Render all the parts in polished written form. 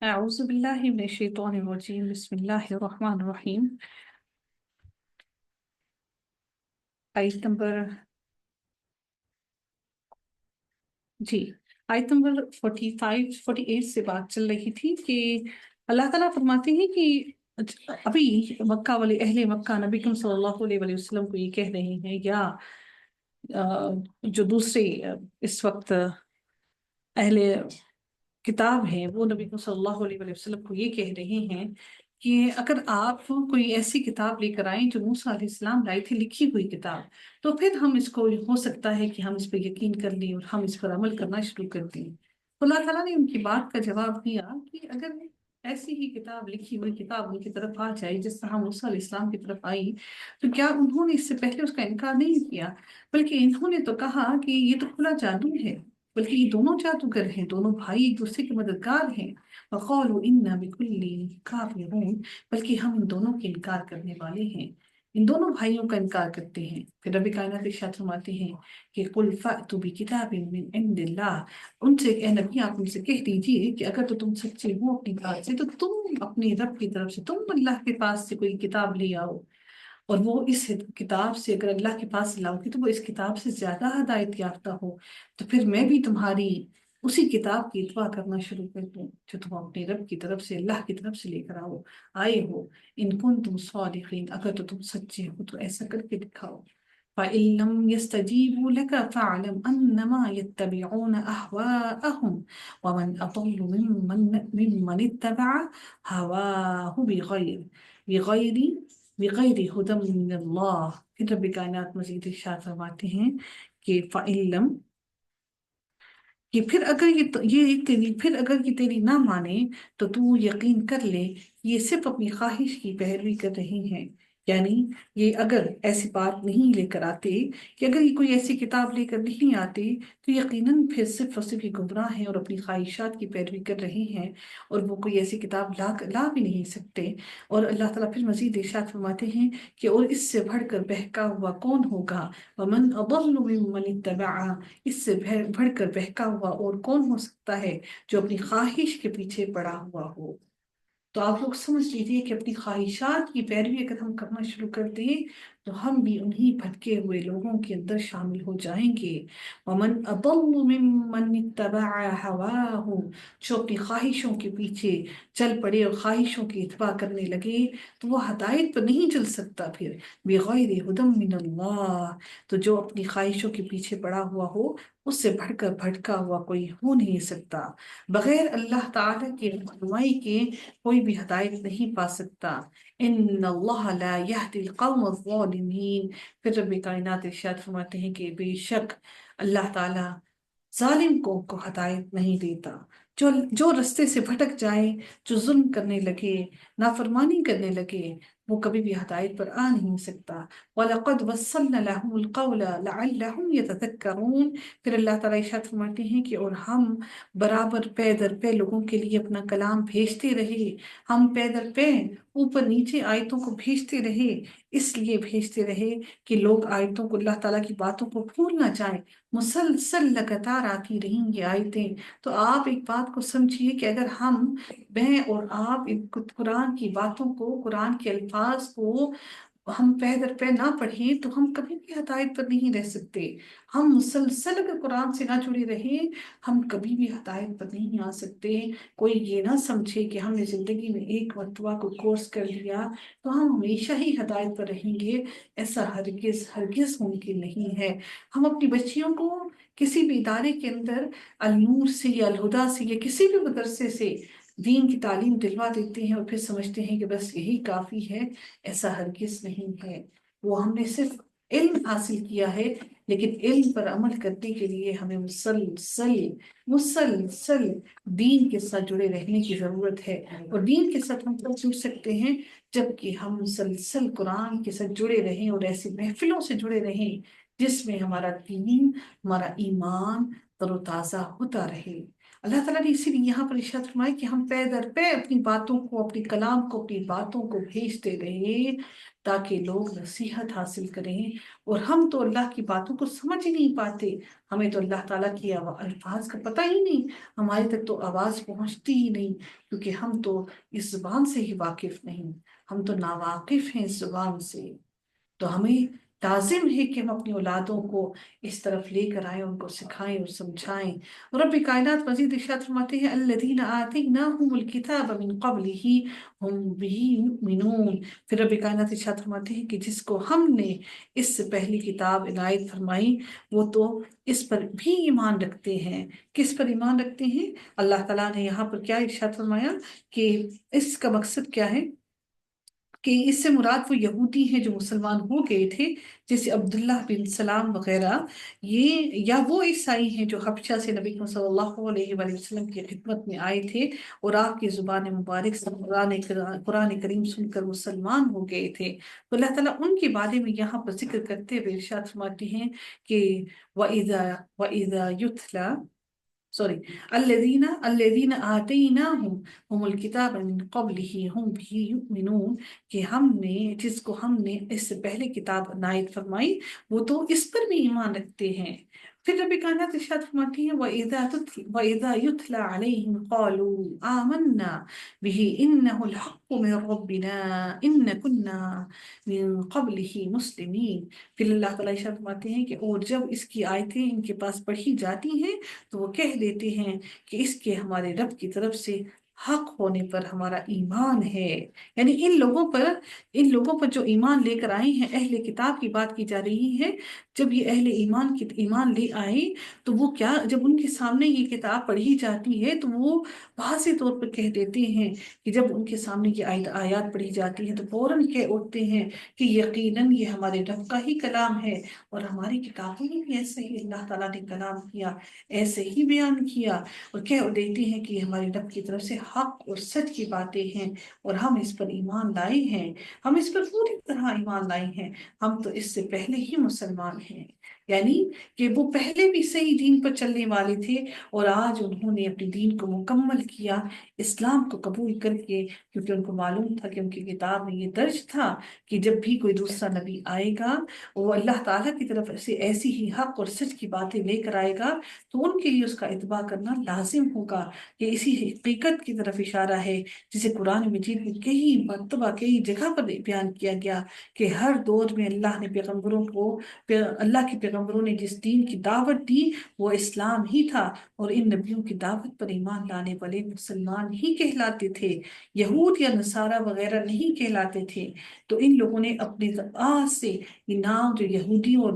أعوذ بالله من الشيطان الرجيم بسم الله الرحمن الرحيم آیت نمبر جی آیت نمبر 45 سے بات چل رہی تھی کہ اللہ تعالیٰ فرماتے ہیں کہ ابھی مکہ والے اہل مکہ نبی کریم صلی اللہ علیہ وسلم کو یہ کہہ رہے ہیں یا جو دوسرے اس وقت اہل کتاب ہیں وہ نبی صلی اللہ علیہ وسلم کو یہ کہہ رہے ہیں کہ اگر آپ کوئی ایسی کتاب لے کر آئیں جو موسیٰ علیہ السلام لائے تھے، لکھی ہوئی کتاب، تو پھر ہم اس کو ہو سکتا ہے کہ ہم اس پہ یقین کر لیں اور ہم اس پر عمل کرنا شروع کر دیں۔ تو اللہ تعالیٰ نے ان کی بات کا جواب دیا کہ اگر ایسی ہی کتاب، لکھی ہوئی کتاب ان کی طرف آ جائے جس طرح موسیٰ علیہ السلام کی طرف آئی، تو کیا انہوں نے اس سے پہلے اس کا انکار نہیں کیا، بلکہ انہوں نے تو کہا کہ یہ تو کھلا جادو ہے، بلکہ یہ دونوں جادوگر ہیں، دونوں بھائی ایک دوسرے کے مددگار ہیں۔ وقالوا انا بكل کافرون، بلکہ ہم ان دونوں کے انکار کرنے والے ہیں، ان دونوں بھائیوں کا انکار کرتے ہیں۔ پھر رب کائنات ارشاد فرماتے ہیں کہ قل فأتوا بکتاب من عند اللہ، ان سے اے نبی آپ ان سے کہہ دیجئے کہ اگر تو تم سچے ہو اپنی بات سے تو تم اپنے رب کی طرف سے، تم اللہ کے پاس سے کوئی کتاب لے آؤ، اور وہ اس کتاب سے، اگر اللہ کے پاس لاؤ گی تو وہ اس کتاب سے زیادہ ہدایت یافتہ ہو، تو پھر میں بھی تمہاری اسی کتاب کی اتباع کرنا شروع کر دوں جو تم اپنے رب کی طرف سے، اللہ کی طرف سے لے کر آئے ہو۔ ان کنتم صادقین، اگر تو تم سچے ہو تو ایسا کر کے دکھاؤ۔ فَإِن لَّمْ يَسْتَجِيبُوا لَكَ فَاعْلَمْ أَنَّمَا يَتَّبِعُونَ أَهْوَاءَهُمْ وَمَنْ أَضَلُّ مِمَّنِ اتَّبَعَ هَوَاهُ بِغَيْرِ ہدی من اللہ۔ پھر رب کائنات مزید ارشاد فرماتے ہیں کہ فَإِن کہ پھر اگر یہ تیری نہ مانے تو تو یقین کر لے یہ صرف اپنی خواہش کی پیروی کر رہے ہیں، یعنی یہ اگر ایسی بات نہیں لے کر آتے، کہ اگر یہ کوئی ایسی کتاب لے کر نہیں آتے تو یقیناً پھر صرف اور صرف یہ گمراہ ہیں اور اپنی خواہشات کی پیروی کر رہے ہیں، اور وہ کوئی ایسی کتاب لا بھی نہیں سکتے۔ اور اللہ تعالیٰ پھر مزید ارشاد فرماتے ہیں کہ اور اس سے بڑھ کر بہکا ہوا کون ہوگا، وَمَنْ أَضَلُّ مِمَّنِ اتَّبَعَ، اس سے بڑھ کر بہکا ہوا اور کون ہو سکتا ہے جو اپنی خواہش کے پیچھے پڑا ہوا ہو۔ تو آپ لوگ سمجھ لیجیے کہ اپنی خواہشات کی پیروی اگر ہم کرنا شروع کر دیں تو ہم بھی انہی بھٹکے ہوئے لوگوں کے اندر شامل ہو جائیں گے۔ وَمَنْ أَضَلُّ مِمَّنِ اتَّبَعَ هَوَاهُ، جو اپنی خواہشوں کے پیچھے چل پڑے اور خواہشوں کی اتباع کرنے لگے تو وہ ہدایت پر نہیں چل سکتا، پھر بغیر ہدی من اللہ، تو جو اپنی خواہشوں کے پیچھے پڑا ہوا ہو اس سے بڑھ کر بھٹکا ہوا کوئی ہو نہیں سکتا، بغیر اللہ تعالیٰ کی رہنمائی کے کوئی بھی ہدایت نہیں پا سکتا۔ ان اللہ لا یہدی القوم الظالمین، پھر رب کائنات ارشاد فرماتے ہیں کہ بے شک اللہ تعالیٰ ظالم قوم کو ہدایت نہیں دیتا۔ جو رستے سے بھٹک جائے، جو ظلم کرنے لگے، نافرمانی کرنے لگے، وہ کبھی بھی ہدایت پر آ نہیں سکتا۔ وَلَقَدْ وَصَّلْنَا لَهُمُ الْقَوْلَ لَعَلَّهُمْ يَتَذَكَّرُونَ، پھر اللہ تعالیٰ ارشاد فرماتے ہیں کہ اور ہم برابر پے در پے لوگوں کے لیے اپنا کلام بھیجتے رہے، ہم پے در پے اوپر نیچے آیتوں کو بھیجتے رہے، اس لیے بھیجتے رہے کہ لوگ آیتوں کو، اللہ تعالیٰ کی باتوں کو بھول نہ جائیں۔ مسلسل لگاتار آتی رہیں گی آیتیں، تو آپ ایک بات کو سمجھیے کہ اگر میں اور آپ قرآن کی باتوں کو، قرآن کے الفاظ کو ہم پے در پے نہ پڑھیں تو ہم کبھی بھی ہدایت پر نہیں رہ سکتے۔ ہم مسلسل اگر قرآن سے نہ جڑے رہیں ہم کبھی بھی ہدایت پر نہیں آ سکتے۔ کوئی یہ نہ سمجھے کہ ہم نے زندگی میں ایک مرتبہ کو کورس کر لیا تو ہم ہمیشہ ہی ہدایت پر رہیں گے، ایسا ہرگز ہرگز ممکن نہیں ہے۔ ہم اپنی بچیوں کو کسی بھی ادارے کے اندر النور سے یا الہدیٰ سے یا کسی بھی مدرسے سے دین کی تعلیم دلوا دیتے ہیں اور پھر سمجھتے ہیں کہ بس یہی کافی ہے، ایسا ہرگز نہیں ہے۔ وہ ہم نے صرف علم حاصل کیا ہے، لیکن علم پر عمل کرنے کے لیے ہمیں مسلسل دین کے ساتھ جڑے رہنے کی ضرورت ہے، اور دین کے ساتھ ہم تب جڑ سکتے ہیں جبکہ ہم مسلسل قرآن کے ساتھ جڑے رہیں اور ایسی محفلوں سے جڑے رہیں جس میں ہمارا دین، ہمارا ایمان تر و تازہ ہوتا رہے۔ اللہ تعالیٰ نے اسی لیے یہاں پر ارشاد فرمایا کہ ہم پے در پے اپنی باتوں کو، اپنی کلام کو، اپنی باتوں کو بھیجتے رہے، تاکہ لوگ نصیحت حاصل کریں۔ اور ہم تو اللہ کی باتوں کو سمجھ ہی نہیں پاتے، ہمیں تو اللہ تعالیٰ کی الفاظ کا پتہ ہی نہیں، ہماری تک تو آواز پہنچتی ہی نہیں، کیونکہ ہم تو اس زبان سے ہی واقف نہیں، ہم تو ناواقف ہیں اس زبان سے۔ تو ہمیں لازم ہے کہ ہم اپنی اولادوں کو اس طرف لے کر آئیں، ان کو سکھائیں اور سمجھائیں۔ اور رب کائنات مزید ارشاد فرماتے ہیں الذین آتیناہم الکتاب من قبلہ ہم بہ یؤمنون۔ پھر رب کائنات ارشاد فرماتے ہیں کہ جس کو ہم نے اس سے پہلی کتاب عنایت فرمائی وہ تو اس پر بھی ایمان رکھتے ہیں۔ کس پر ایمان رکھتے ہیں؟ اللہ تعالیٰ نے یہاں پر کیا ارشاد فرمایا کہ اس کا مقصد کیا ہے کہ اس سے مراد وہ یہودی ہیں جو مسلمان ہو گئے تھے، جیسے عبداللہ بن سلام وغیرہ، یہ یا وہ عیسائی ہیں جو حبشہ سے نبی کریم صلی اللہ علیہ وآلہ وسلم کی خدمت میں آئے تھے اور آپ کی زبان مبارک سے قرآن کریم سن کر مسلمان ہو گئے تھے۔ تو اللہ تعالیٰ ان کے بارے میں یہاں پر ذکر کرتے ہوئے ارشاد فرماتے ہیں کہ وَإِذَا يُتْلَى سوری الذین آتیناہم ہم الکتاب من قبلہ ہم بھی یؤمنون، کہ ہم نے جس کو ہم نے اس سے پہلے کتاب عنایت فرمائی وہ تو اس پر بھی ایمان رکھتے ہیں۔ پھر رب کائنات ارشاد فرماتی ہیں وَإِذَا يُتْلَى عَلَيْهِمْ قَالُوا آمَنَّا بِهِ إِنَّهُ الْحَقُّ مِنْ رَبِّنَا إِنَّ كُنَّا مِنْ قَبْلِهِ مُسْلِمِينَ۔ پھر اللہ تعالیٰ ارشاد فرماتے ہیں کہ اور جب اس کی آیتیں ان کے پاس پڑھی جاتی ہیں تو وہ کہہ دیتے ہیں کہ اس کے ہمارے رب کی طرف سے حق ہونے پر ہمارا ایمان ہے۔ یعنی ان لوگوں پر جو ایمان لے کر آئے ہیں، اہل کتاب کی بات کی جا رہی ہے، جب یہ اہل ایمان کی ایمان لے آئے تو وہ کیا، جب ان کے سامنے یہ کتاب پڑھی جاتی ہے تو وہ واضح طور پر کہہ دیتے ہیں کہ جب ان کے سامنے یہ آیات پڑھی جاتی ہے تو فوراً کہہ اٹھتے ہیں کہ یقیناً یہ ہمارے رب کا ہی کلام ہے، اور ہماری کتابوں میں بھی ایسے ہی اللہ تعالیٰ نے کلام کیا، ایسے ہی بیان کیا، اور کہہ دیتے ہیں کہ یہ ہماری رب کی طرف سے حق اور سچ کی باتیں ہیں اور ہم اس پر ایمان لائے ہیں، ہم اس پر پوری طرح ایمان لائے ہیں، ہم تو اس سے پہلے ہی مسلمان ہیں۔ یعنی کہ وہ پہلے بھی صحیح دین پر چلنے والے تھے اور آج انہوں نے اپنے دین کو مکمل کیا اسلام کو قبول کر کے، کیونکہ ان کو معلوم تھا کہ ان کی کتاب میں یہ درج تھا کہ جب بھی کوئی دوسرا نبی آئے گا وہ اللہ تعالیٰ کی طرف سے ایسی ہی حق اور سچ کی باتیں لے کر آئے گا تو ان کے لیے اس کا اتباع کرنا لازم ہوگا۔ یہ اسی حقیقت کی طرف اشارہ ہے جسے قرآن مجید میں کئی مرتبہ کئی جگہ پر بیان کیا گیا کہ ہر دور میں اللہ نے اللہ کے پیغمبروں نے جس دین کی دعوت دی وہ اسلام ہی تھا، اور ان نبیوں کی دعوت پر ایمان لانے والے مسلمان ہی کہلاتے تھے، یہود یا نصارہ وغیرہ نہیں کہلاتے تھے۔ تو ان لوگوں نے اپنے زبان سے یہ نام جو یہودیوں اور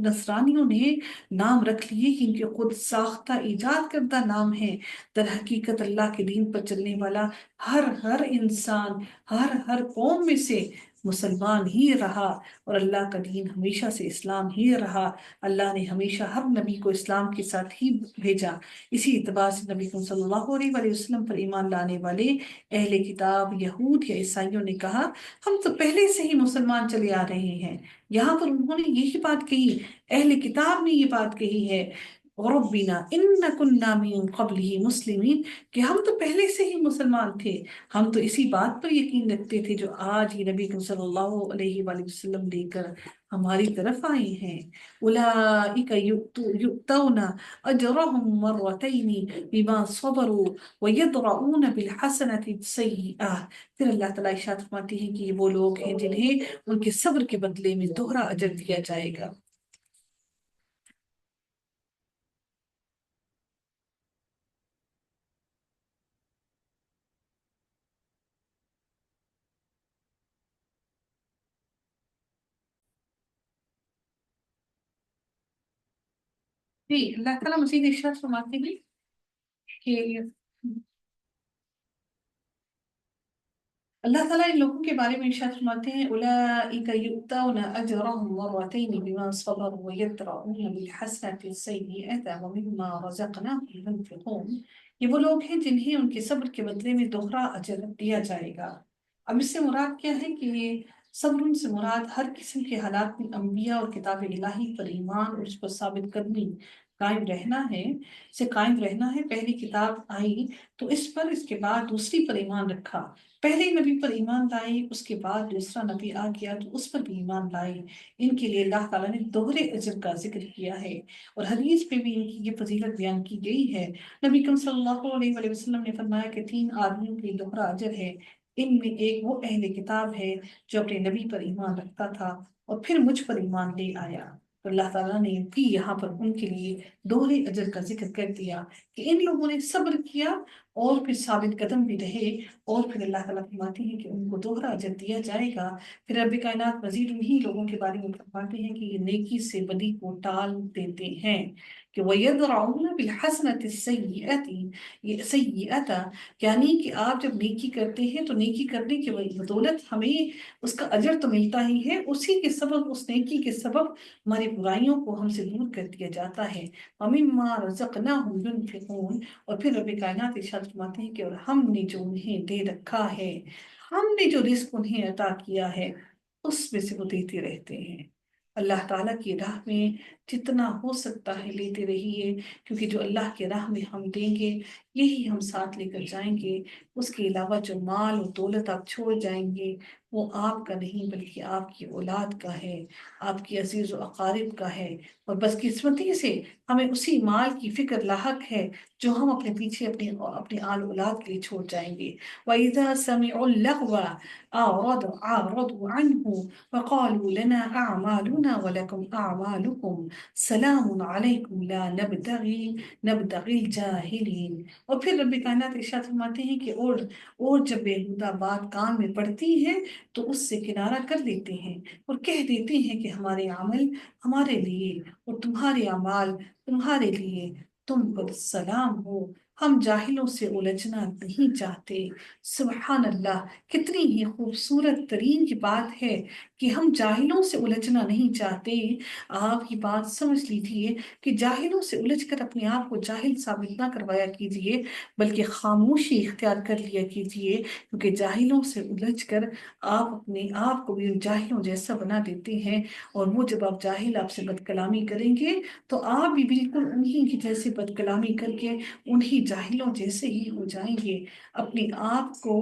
نصرانیوں نے نام رکھ لیے کہ ان کے خود ساختہ ایجاد کردہ نام ہے، در حقیقت اللہ کے دین پر چلنے والا ہر انسان ہر قوم میں سے مسلمان ہی رہا، اور اللہ کا دین ہمیشہ سے اسلام ہی رہا۔ اللہ نے ہمیشہ ہر نبی کو اسلام کے ساتھ ہی بھیجا۔ اسی اعتبار سے نبی صلی اللہ علیہ وآلہ وسلم پر ایمان لانے والے اہل کتاب یہود یا عیسائیوں نے کہا ہم تو پہلے سے ہی مسلمان چلے آ رہے ہیں۔ یہاں پر انہوں نے یہی بات کہی، اہل کتاب نے یہ بات کہی ہے ربنا ان كنا من قبله مسلمین، کہ ہم تو پہلے سے ہی مسلمان تھے، ہم تو اسی بات پر یقین رکھتے تھے جو آج یہ نبی صلی اللہ علیہ وآلہ وسلم لے کر ہماری طرف آئے ہیں۔ اولئک یؤتون اجرهم مرتین بما صبروا ویدرؤون بالحسنة السیئة۔ پھر اللہ تعالیٰ ارشاد فرماتے ہیں کہ یہ وہ لوگ ہیں جنہیں ان کے صبر کے بدلے میں دوہرا اجر دیا جائے گا۔ جی اللہ تعالیٰ مزید ارشاد فرماتے ہیں کہ اللہ تعالیٰ ان لوگوں کے بارے میں ارشاد فرماتے ہیں اولئک یؤتون اجرهم مرتین بما صبروا ویدرؤون بالحسنة السیئة ومما رزقناهم ينفقون۔ یہ وہ لوگ ہیں جنہیں ان کے صبر کے بدلے میں دوہرا اجر دیا جائے گا۔ اب اس سے مراد کیا ہے کہ یہ صبر سے مراد ہر قسم کے حالات میں انبیاء اور کتاب الہی پر ایمان اور اس پر ثابت قدمی، قائم رہنا ہے، اسے قائم رہنا ہے۔ پہلی کتاب آئی تو اس پر، اس کے بعد دوسری پر ایمان رکھا، پہلے نبی پر ایمان لائی، اس کے بعد دوسرا نبی آ گیا تو اس پر بھی ایمان لائی۔ ان کے لیے اللہ تعالیٰ نے دوہرے اجر کا ذکر کیا ہے، اور حدیث پہ بھی ان کی یہ فضیلت بیان کی گئی ہے۔ نبی کریم صلی اللہ علیہ وآلہ وسلم نے فرمایا کہ 3 آدمیوں کے لیے دوہرا اجر ہے۔ ان میں ایک وہ اہل کتاب ہے جو اپنے نبی پر ایمان رکھتا تھا اور پھر مجھ پر ایمان لے آیا۔ تو اللہ تعالیٰ نے بھی یہاں پر ان کے لیے دوہرے اجر کا ذکر کر دیا کہ ان لوگوں نے صبر کیا اور پھر ثابت قدم بھی رہے، اور پھر اللہ تعالیٰ فرماتے ہیں کہ ان کو دوہرا اجر دیا جائے گا۔ پھر رب کائنات مزید انہی لوگوں کے بارے میں فرماتے ہیں کہ یہ نیکی سے بدی کو ٹال دیتے ہیں کہ وَيَدْرَعُونَ بِالْحَسَنَةِ السَّيِّئَةَ، یعنی کہ آپ جب نیکی کرتے ہیں تو نیکی کرنے کی بدولت ہمیں اس کا اجر تو ملتا ہی ہے، اسی کے سبب، اس نیکی کے سبب ہماری برائیوں کو ہم سے دور کر دیا جاتا ہے۔ وَمِمَّا رَزَقْنَاهُمْ يُنْفِقُونَ، اور پھر رب کائنات ارشاد فرماتے ہیں کہ اور ہم نے جو انہیں دے رکھا ہے، ہم نے جو رزق انہیں عطا کیا ہے اس میں سے وہ دیتے رہتے ہیں۔ اللہ تعالیٰ کی راہ میں جتنا ہو سکتا ہے لیتے رہیے، کیونکہ جو اللہ کے راہ میں ہم دیں گے یہی ہم ساتھ لے کر جائیں گے۔ اس کے علاوہ جو مال اور دولت آپ چھوڑ جائیں گے وہ آپ کا نہیں بلکہ آپ کی اولاد کا ہے، آپ کی عزیز و اقارب کا ہے، اور بدقسمتی سے ہمیں اسی مال کی فکر لاحق ہے جو ہم اپنے پیچھے اپنے آل اولاد کے لیے چھوڑ جائیں گے۔ وَإِذَا سَمِعُوا اللَّغْوَ أَعْرَضُوا عَنْهُ وَقَالُوا لَنَا أَعْمَالُنَا وَلَكُمْ أَعْمَالُكُمْ سَلَامٌ عَلَيْكُمْ لَا نَبْتَغِي الْجَاهِلِينَ۔ اور پھر رب کائنات ارشاد فرماتے ہیں کہ اور جب بیہودہ بات کان میں پڑتی ہے تو اس سے کنارہ کر لیتے ہیں اور کہہ دیتے ہیں کہ ہمارے عمل ہمارے لیے اور تمہارے اعمال تمہارے لیے، تم پر سلام ہو، ہم جاہلوں سے الجھنا نہیں چاہتے۔ سبحان اللہ، کتنی ہی خوبصورت ترین کی بات ہے کہ ہم جاہلوں سے الجھنا نہیں چاہتے۔ آپ یہ بات سمجھ لیجیے کہ جاہلوں سے الجھ کر اپنے آپ کو جاہل ثابت نہ کروایا کیجیے، بلکہ خاموشی اختیار کر لیا کیجیے، کیونکہ جاہلوں سے الجھ کر آپ اپنے آپ کو بھی جاہلوں جیسا بنا دیتے ہیں، اور وہ جب آپ جاہل آپ سے بد کلامی کریں گے تو آپ بھی بالکل انہی کی جیسے بد کلامی کر کے انہی جاہلوں جیسے ہی ہو جائیں گے۔ اپنے آپ کو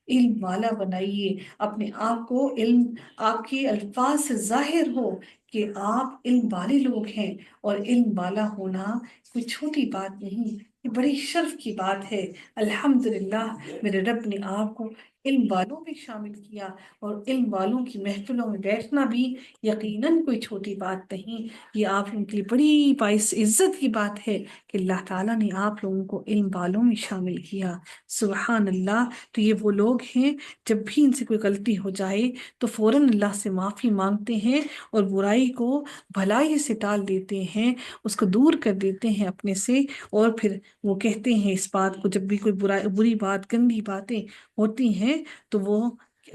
علم والا بنائیے، اپنے آپ کو علم آپ کے الفاظ سے ظاہر ہو کہ آپ علم والے لوگ ہیں، اور علم والا ہونا کوئی چھوٹی بات نہیں، یہ بڑی شرف کی بات ہے۔ الحمدللہ میرے رب نے آپ کو علم والوں میں شامل کیا، اور علم والوں کی محفلوں میں بیٹھنا بھی یقیناً کوئی چھوٹی بات نہیں، یہ آپ لوگوں کے لیے بڑی باعث عزت کی بات ہے کہ اللہ تعالیٰ نے آپ لوگوں کو علم والوں میں شامل کیا۔ سبحان اللہ۔ تو یہ وہ لوگ ہیں جب بھی ان سے کوئی غلطی ہو جائے تو فوراً اللہ سے معافی مانگتے ہیں اور برائی کو بھلائی سے ٹال دیتے ہیں، اس کو دور کر دیتے ہیں اپنے سے، اور پھر وہ کہتے ہیں اس بات کو، جب بھی کوئی بری بات، گندی باتیں ہوتی ہیں تو وہ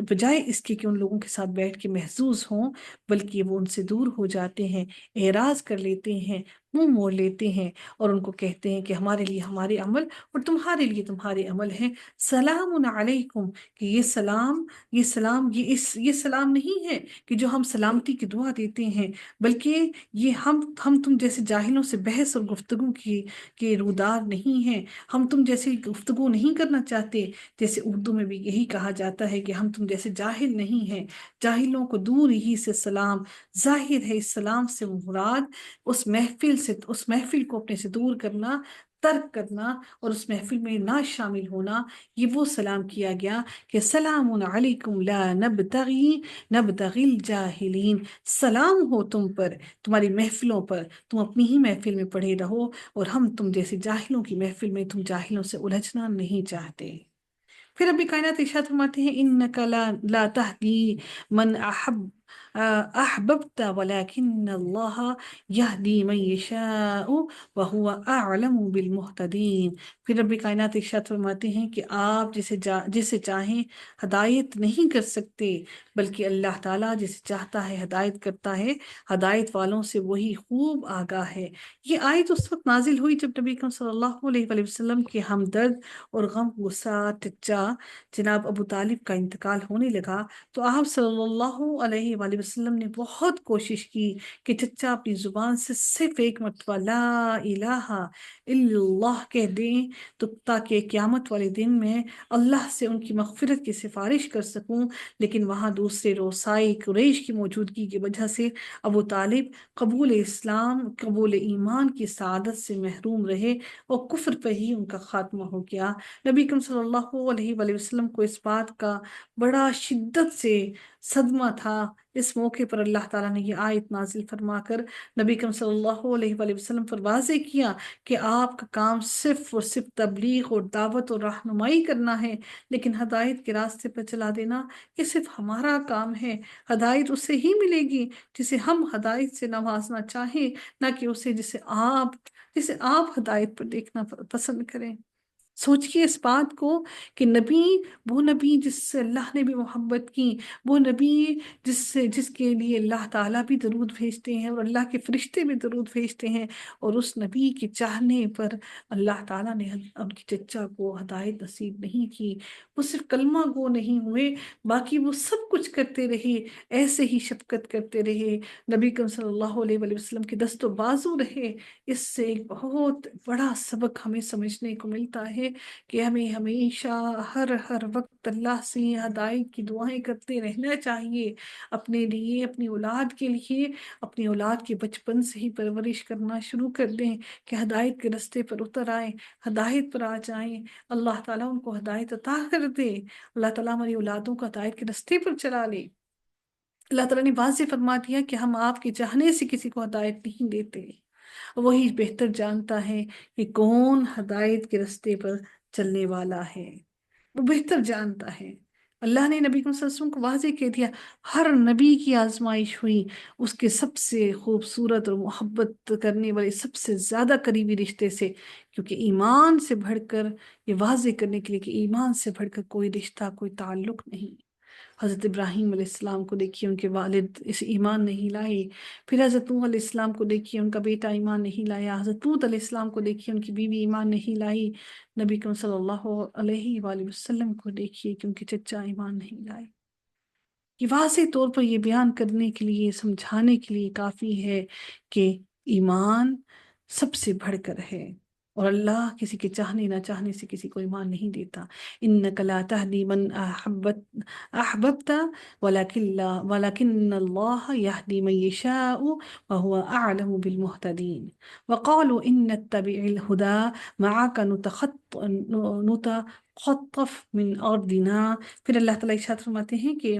بجائے اس کے کہ ان لوگوں کے ساتھ بیٹھ کے محظوظ ہوں، بلکہ وہ ان سے دور ہو جاتے ہیں، اعراض کر لیتے ہیں، منہ موڑ لیتے ہیں، اور ان کو کہتے ہیں کہ ہمارے لیے ہمارے عمل اور تمہارے لیے تمہارے عمل ہیں، سلام علیکم، کہ یہ سلام نہیں ہے کہ جو ہم سلامتی کی دعا دیتے ہیں، بلکہ یہ ہم تم جیسے جاہلوں سے بحث اور گفتگو کے رودار نہیں ہیں، ہم تم جیسے گفتگو نہیں کرنا چاہتے، جیسے اردو میں بھی یہی کہا جاتا ہے کہ ہم تم جیسے جاہل نہیں ہیں، جاہلوں کو دور ہی سے سلام۔ ظاہر ہے اس سلام سے مراد اس محفل کو اپنے سے دور کرنا، ترک کرنا، اور اس محفل میں نہ شامل ہونا، یہ وہ سلام کیا گیا کہ سلام علیکم لا نبتغی الجاہلین، سلام ہو تم پر، تمہاری محفلوں پر، تم اپنی ہی محفل میں پڑے رہو، اور ہم تم جیسے جاہلوں کی محفل میں تم جاہلوں سے الجھنا نہیں چاہتے۔ پھر ابھی کائنات ارشاد فرماتے ہیں انک لا تہدی من احببت ولکن اللہ یہدی من یشاء وہو اعلم بالمہتدین۔ پھر رب کائنات ارشاد فرماتے ہیں کہ آپ جسے چاہیں ہدایت نہیں کر سکتے، بلکہ اللہ تعالیٰ جسے چاہتا ہے ہدایت کرتا ہے، ہدایت والوں سے وہی خوب آگاہ ہے۔ یہ آیت اس وقت نازل ہوئی جب نبی اکرم صلی اللہ علیہ وآلہ وسلم کے ہمدرد اور غم غصہ چچا جناب ابو طالب کا انتقال ہونے لگا، تو آپ صلی اللہ علیہ وآلہ وسلم نے بہت کوشش کی کہ چچا اپنی زبان سے صرف ایک مرتبہ لا الہ الا اللہ کہہ دیں، تو تاکہ قیامت والے دن میں اللہ سے ان کی مغفرت کی سفارش کر سکوں۔ لیکن وہاں دوسرے روسائی قریش کی موجودگی کی وجہ سے ابو طالب قبول اسلام، قبول ایمان کی سعادت سے محروم رہے اور کفر پہ ہی ان کا خاتمہ ہو گیا۔ نبی کریم صلی اللہ علیہ وآلہ وسلم کو اس بات کا بڑا شدت سے صدمہ تھا۔ اس موقع پر اللہ تعالیٰ نے یہ آیت نازل فرما کر نبی کریم صلی اللہ علیہ وآلہ وسلم پر واضح کیا کہ آپ کا کام صرف اور صرف تبلیغ اور دعوت اور رہنمائی کرنا ہے، لیکن ہدایت کے راستے پر چلا دینا یہ صرف ہمارا کام ہے۔ ہدایت اسے ہی ملے گی جسے ہم ہدایت سے نوازنا چاہیں، نہ کہ اسے جسے آپ ہدایت پر دیکھنا پسند کریں۔ سوچئے اس بات کو کہ وہ نبی جس سے اللہ نے بھی محبت کی، وہ نبی جس کے لیے اللہ تعالیٰ بھی درود بھیجتے ہیں اور اللہ کے فرشتے بھی درود بھیجتے ہیں، اور اس نبی کے چاہنے پر اللہ تعالیٰ نے ان کی چچا کو ہدایت نصیب نہیں کی۔ وہ صرف کلمہ گو نہیں ہوئے، باقی وہ سب کچھ کرتے رہے، ایسے ہی شفقت کرتے رہے، نبی کریم صلی اللہ علیہ وآلہ وسلم کے دست و بازو رہے۔ اس سے ایک بہت بڑا سبق ہمیں سمجھنے کو ملتا ہے کہ ہمیں ہمیشہ ہر وقت اللہ سے ہدایت کی دعائیں کرتے رہنا چاہیے، اپنے لیے، اپنی اولاد کے لیے، اپنی اولاد کے بچپن سے ہی پرورش کرنا شروع کر دیں کہ ہدایت کے رستے پر اتر آئیں، ہدایت پر آ جائیں، اللہ تعالیٰ ان کو ہدایت عطا کر دے، اللہ تعالیٰ ہماری اولادوں کو ہدایت کے رستے پر چلا لے۔ اللہ تعالیٰ نے واضح فرما دیا کہ ہم آپ کے چاہنے سے کسی کو ہدایت نہیں دیتے، وہی بہتر جانتا ہے کہ کون ہدایت کے رستے پر چلنے والا ہے، وہ بہتر جانتا ہے۔ اللہ نے نبی صلی اللہ علیہ وسلم کو واضح کہہ دیا، ہر نبی کی آزمائش ہوئی اس کے سب سے خوبصورت اور محبت کرنے والے سب سے زیادہ قریبی رشتے سے، کیونکہ ایمان سے بڑھ کر، یہ واضح کرنے کے لیے کہ ایمان سے بڑھ کر کوئی رشتہ، کوئی تعلق نہیں۔ حضرت ابراہیم علیہ السلام کو دیکھیے، ان کے والد اس ایمان نہیں لائے، پھر حضرت نوح علیہ السلام کو دیکھیے، ان کا بیٹا ایمان نہیں لایا، حضرت لوط علیہ السلام کو دیکھیے، ان کی بیوی ایمان نہیں لائی، نبی کریم صلی اللہ علیہ وآلہ وسلم کو دیکھیے کہ ان کے چچا ایمان نہیں لائے۔ یہ واضح طور پر یہ بیان کرنے کے لیے، سمجھانے کے لیے کافی ہے کہ ایمان سب سے بڑھ کر ہے، اور اللہ کسی کے چاہنے نہ چاہنے سے کسی کو ایمان نہیں دیتا۔ انک لا تہدی من احببت ولکن اللہ یہدی من یشاء وهو اعلم بالمہتدین۔ وقالوا ان نتبع الہدى معك نتخطف من ارضنا۔ پھر اللہ تعالیٰ ارشاد فرماتے ہیں کہ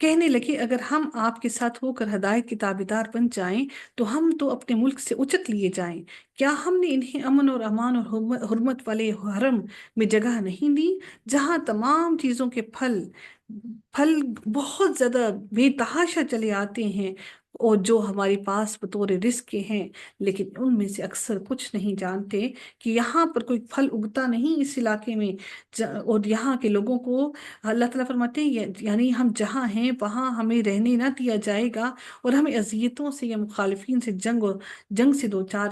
کہنے لگے اگر ہم آپ کے ساتھ ہو کر ہدایت کے تابعدار بن جائیں تو ہم تو اپنے ملک سے اچک لیے جائیں، کیا ہم نے انہیں امن اور امان اور حرمت والے حرم میں جگہ نہیں دی جہاں تمام چیزوں کے پھل بہت زیادہ بے تحاشا چلے آتے ہیں، اور جو ہمارے پاس بطور رزق کے ہیں، لیکن ان میں سے اکثر کچھ نہیں جانتے کہ یہاں پر کوئی پھل اگتا نہیں اس علاقے میں، اور یہاں کے لوگوں کو اللہ تعالیٰ فرماتے ہیں یعنی ہم جہاں ہیں وہاں ہمیں رہنے نہ دیا جائے گا، اور ہمیں اذیتوں سے یا مخالفین سے جنگ سے دوچار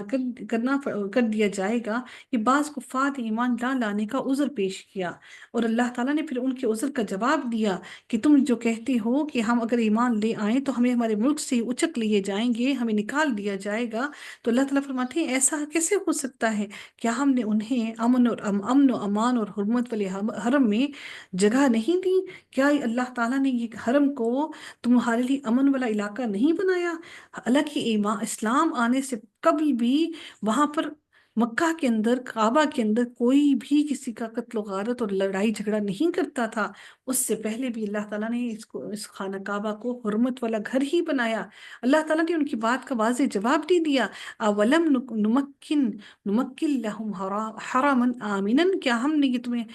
کر دیا جائے گا۔ یہ بعض کفار ایمان نہ لانے کا عذر پیش کیا، اور اللہ تعالیٰ نے پھر ان کے عذر کا جواب دیا کہ تم جو کہتے ہو کہ ہم اگر ایمان لے آئیں تو ہمیں ہمارے ملک سے اچک لیے جائیں گے، ہمیں نکال دیا جائے گا، تو اللہ تعالیٰ فرماتے ہیں ایسا کیسے ہو سکتا ہے؟ کیا ہم نے انہیں امن و امان اور حرمت والے حرم میں جگہ نہیں دی؟ کیا اللہ تعالیٰ نے یہ حرم کو تمہارے لیے امن والا علاقہ نہیں بنایا؟ حالانکہ اسلام آنے سے کبھی بھی وہاں پر مکہ کے اندر، کعبہ کے اندر کوئی بھی کسی کا قتل و غارت اور لڑائی جھگڑا نہیں کرتا تھا۔ اس سے پہلے بھی اللہ تعالیٰ نے اس خانہ کعبہ کو حرمت والا گھر ہی بنایا۔ اللہ تعالیٰ نے ان کی بات کا واضح جواب دے دیا، اولم نمکن لہم حرما آمنا، کیا ہم نے یہ تمہیں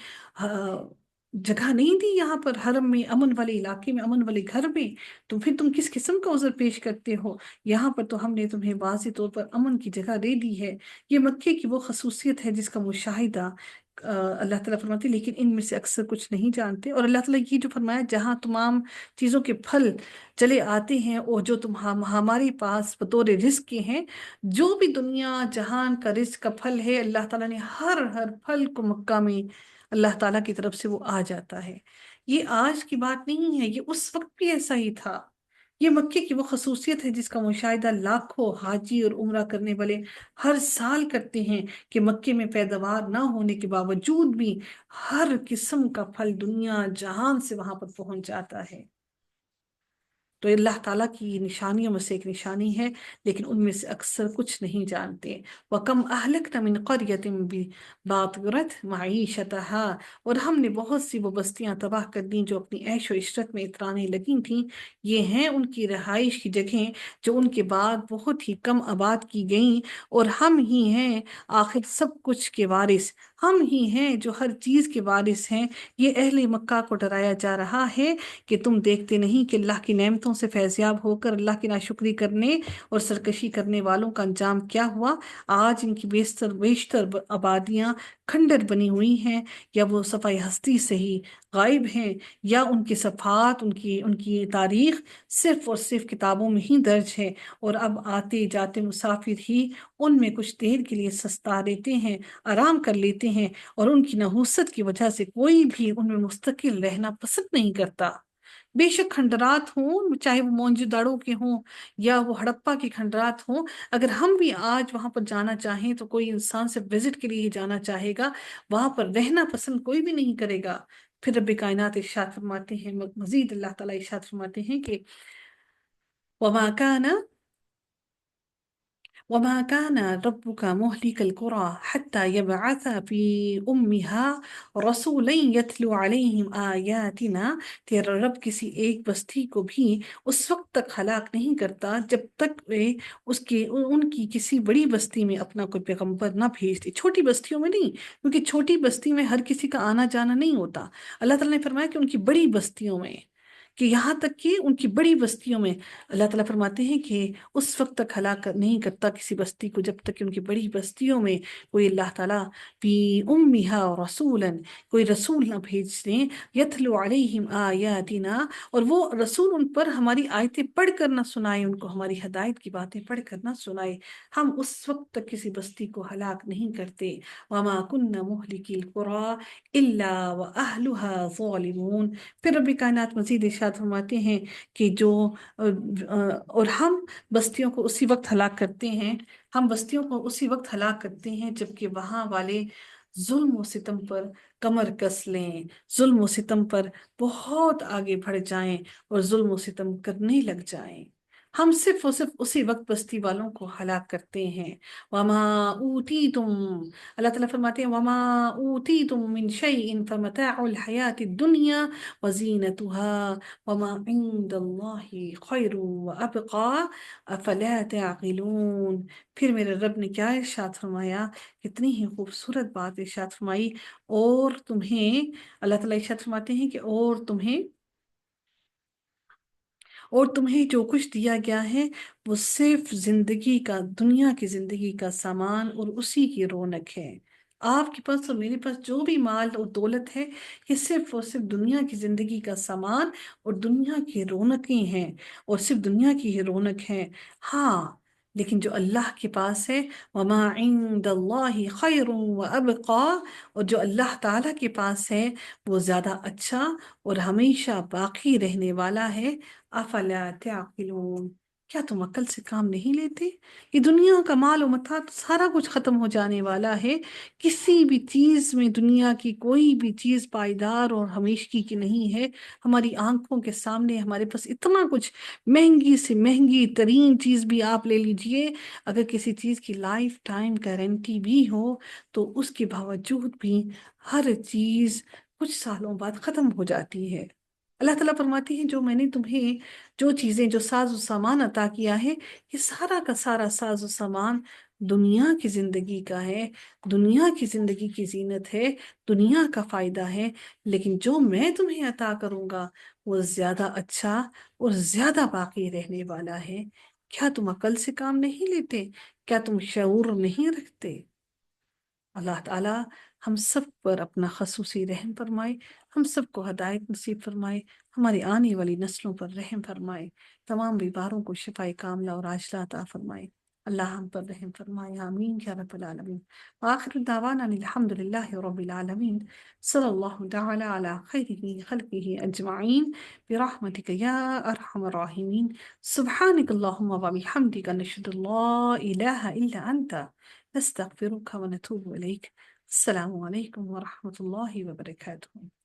جگہ نہیں دی یہاں پر حرم میں، امن والے علاقے میں، امن والے گھر میں؟ تو پھر تم کس قسم کا عذر پیش کرتے ہو؟ یہاں پر تو ہم نے تمہیں واضح طور پر امن کی جگہ دے دی ہے۔ یہ مکے کی وہ خصوصیت ہے جس کا مشاہدہ اللہ تعالیٰ فرماتے ہیں، لیکن ان میں سے اکثر کچھ نہیں جانتے۔ اور اللہ تعالیٰ یہ جو فرمایا جہاں تمام چیزوں کے پھل چلے آتے ہیں اور جو ہمارے پاس بطور رزق کے ہیں، جو بھی دنیا جہان کا رزق کا پھل ہے، اللہ تعالیٰ نے ہر پھل کو مکہ میں اللہ تعالیٰ کی طرف سے وہ آ جاتا ہے۔ یہ آج کی بات نہیں ہے، یہ اس وقت بھی ایسا ہی تھا۔ یہ مکے کی وہ خصوصیت ہے جس کا مشاہدہ لاکھوں حاجی اور عمرہ کرنے والے ہر سال کرتے ہیں، کہ مکے میں پیداوار نہ ہونے کے باوجود بھی ہر قسم کا پھل دنیا جہان سے وہاں پر پہنچ جاتا ہے۔ تو اللہ تعالیٰ کی نشانیوں میں سے ایک نشانی ہے، لیکن ان میں سے اکثر کچھ نہیں جانتے۔ وَكَمْ أَهْلَكْنَا مِنْ قَرْيَةٍ بَاطِرَتْ مَعِيشَتَهَا، اور ہم نے بہت سی وہ بستیاں تباہ کر دیں جو اپنی عیش و عشرت میں اترانے لگی تھیں۔ یہ ہیں ان کی رہائش کی جگہیں جو ان کے بعد بہت ہی کم آباد کی گئیں، اور ہم ہی ہیں آخر سب کچھ کے وارث، ہم ہی ہیں جو ہر چیز کے وارث ہیں۔ یہ اہل مکہ کو ڈرایا جا رہا ہے کہ تم دیکھتے نہیں کہ اللہ کی نعمتوں سے فیضیاب ہو کر اللہ کی ناشکری کرنے اور سرکشی کرنے والوں کا انجام کیا ہوا؟ آج ان کی بیشتر آبادیاں کھنڈر بنی ہوئی ہیں، یا وہ صفحہ ہستی سے ہی غائب ہیں، یا ان کی صفحات، ان کی تاریخ صرف اور صرف کتابوں میں ہی درج ہے، اور اب آتے جاتے مسافر ہی ان میں کچھ دیر کے لیے سستا لیتے ہیں، آرام کر لیتے ہیں، اور ان کی نحوست کی وجہ سے کوئی بھی ان میں مستقل رہنا پسند نہیں کرتا۔ بے شک کھنڈرات ہوں، چاہے وہ مونجو داڑو کے ہوں یا وہ ہڑپا کے کھنڈرات ہوں، اگر ہم بھی آج وہاں پر جانا چاہیں تو کوئی انسان صرف وزٹ کے لیے ہی جانا چاہے گا، وہاں پر رہنا پسند کوئی بھی نہیں کرے گا۔ پھر رب کائنات ارشاد فرماتے ہیں، مزید اللہ تعالیٰ ارشاد فرماتے ہیں کہ وَمَا كَانَ وما كان ربك مهلك القرى حتى يبعث في أمها رسولا يتلو عليهم آياتنا، تیرا رب کسی ایک بستی کو بھی اس وقت تک ہلاک نہیں کرتا جب تک ان کی کسی بڑی بستی میں اپنا کوئی پیغمبر نہ بھیجتے۔ چھوٹی بستیوں میں نہیں، کیونکہ چھوٹی بستی میں ہر کسی کا آنا جانا نہیں ہوتا۔ اللہ تعالیٰ نے فرمایا کہ ان کی بڑی بستیوں میں، کہ یہاں تک کہ ان کی بڑی بستیوں میں اللہ تعالیٰ فرماتے ہیں کہ اس وقت تک ہلاک نہیں کرتا کسی بستی کو جب تک کہ ان کی بڑی بستیوں میں کوئی اللہ تعالیٰ فی امہا رسولا، کوئی رسول نہ بھیج دیں، یتلو علیہم آیاتنا، اور وہ رسول ان پر ہماری آیتیں پڑھ کر نہ سنائے، ان کو ہماری ہدایت کی باتیں پڑھ کر نہ سنائے۔ ہم اس وقت تک کسی بستی کو ہلاک نہیں کرتے۔ وما كنا مهلك القرى الا واهلها ظالمون۔ پھر رب کائنات مزید ارشاد فرماتے ہیں کہ اور ہم بستیوں کو اسی وقت ہلاک کرتے ہیں، ہم بستیوں کو اسی وقت ہلاک کرتے ہیں جبکہ وہاں والے ظلم و ستم پر کمر کس لیں، ظلم و ستم پر بہت آگے بڑھ جائیں اور ظلم و ستم کرنے لگ جائیں۔ ہم صرف اور صرف اسی وقت بستی والوں کو ہلاک کرتے ہیں۔ وما اوتیتم، اللہ تعالیٰ فرماتے ہیں وما اوتیتم من شیء فمتاع الحیات الدنیا وزینتها وما عند اللہ خیر وابقا افلا تعقلون۔ پھر میرے رب نے کیا ارشاد فرمایا، کتنی ہی خوبصورت بات ارشاد فرمائی، اور تمہیں، اللہ تعالیٰ ارشاد فرماتے ہیں کہ اور تمہیں جو کچھ دیا گیا ہے وہ صرف زندگی کا، دنیا کی زندگی کا سامان اور اسی کی رونق ہے۔ آپ کے پاس اور میرے پاس جو بھی مال اور دولت ہے، یہ صرف اور صرف دنیا کی زندگی کا سامان اور دنیا کی رونقیں ہیں، اور صرف دنیا کی ہی رونق ہے۔ ہاں، لیکن جو اللہ کے پاس ہے، وما عند اللہ خیر وابقا، اور جو اللہ تعالیٰ کے پاس ہے وہ زیادہ اچھا اور ہمیشہ باقی رہنے والا ہے۔ افلا تعقلون، کیا تم عقل سے کام نہیں لیتے؟ یہ دنیا کا مال و متاع تو سارا کچھ ختم ہو جانے والا ہے، کسی بھی چیز میں دنیا کی کوئی بھی چیز پائیدار اور ہمیشگی کی نہیں ہے۔ ہماری آنکھوں کے سامنے ہمارے پاس اتنا کچھ، مہنگی سے مہنگی ترین چیز بھی آپ لے لیجئے، اگر کسی چیز کی لائف ٹائم گارنٹی بھی ہو تو اس کے باوجود بھی ہر چیز کچھ سالوں بعد ختم ہو جاتی ہے۔ اللہ تعالیٰ فرماتی ہیں جو میں نے تمہیں، جو چیزیں، جو ساز و سامان عطا کیا ہے، یہ سارا کا سارا ساز و سامان دنیا کی زندگی کا ہے، دنیا کی زندگی کی زینت ہے، دنیا کا فائدہ ہے، لیکن جو میں تمہیں عطا کروں گا وہ زیادہ اچھا اور زیادہ باقی رہنے والا ہے۔ کیا تم عقل سے کام نہیں لیتے؟ کیا تم شعور نہیں رکھتے؟ اللہ تعالیٰ ہم سب پر اپنا خصوصی رحم فرمائے، ہم سب کو ہدایت نصیب فرمائے، ہماری آنے والی نسلوں پر رحم فرمائے، تمام بیماروں کو شفائے کاملہ اور عاجلہ عطا فرمائے۔ اللہ ہم پر رحم فرمائے، آمین یا رب العالمین۔ آخر دعوانا الحمد للہ رب العالمین، صلی اللہ تعالی علی خیر خلقہ اجمعین برحمتک یا ارحم الراحمین۔ سبحانک اللہم و بحمدک، نشہد ان لا الہ الا انت، نستغفرک و نتوب الیک۔ السلام علیکم ورحمۃ اللہ وبرکاتہ۔